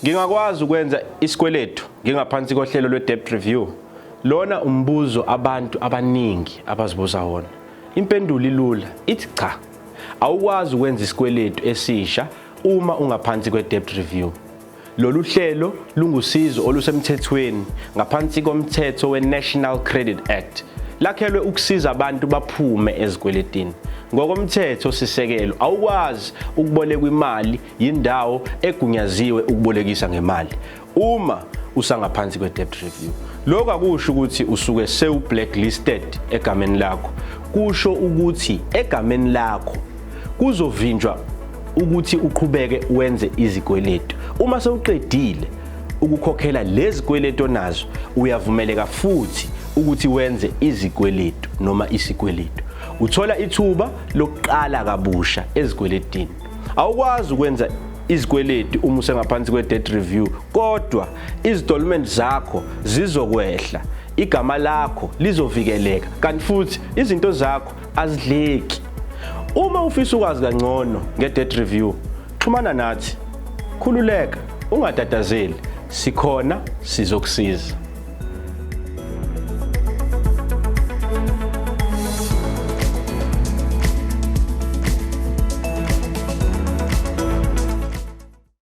Ngingakwazi ukwenza isikweletu ngingaphansi kohlelo lwe-debt review. Lona umbuzo abantu abaningi abazibuza wona. Impendulo ilula, ithi cha. Awukwazi ukwenza isikweletu esisha uma ungaphansi kwe-debt review. Lolu hlelo lungusizo olusemthethweni ngaphansi komthetho we-National Credit Act. Lakhelwe ukusiza abantu baphume ezikweletini. Ngokomthetho sisekelo awukwazi ukuboleka imali yindawo egunyaziwe ukubolekisa ngemali uma usangaphansi kwe-debt review. Lokho akusho ukuthi usuke sewu-blacklisted egameni lakho. Kusho ukuthi egameni lakho kuzovinjwa ukuthi uqhubeke wenze izikweletu. Uma sewuqedile ukukhokhela lezi kweletu onazo, uyavumeleka futhi ukuthi wenze izikweletu noma isikweletu. Uthola ithuba lokuqala kabusha ezikweletini. Awukwazi ukwenza izikweletu uma usengaphansi kwe-debt review, kodwa izitolment zakho zizokwehla, igama lakho lizovikeleka, kanti futhi izinto zakho azidleki. Uma ufisa ukwazi kangcono nge-debt review, xhumana nathi. Khululeka, ungatatazeli. Sikhona, sizokusiza.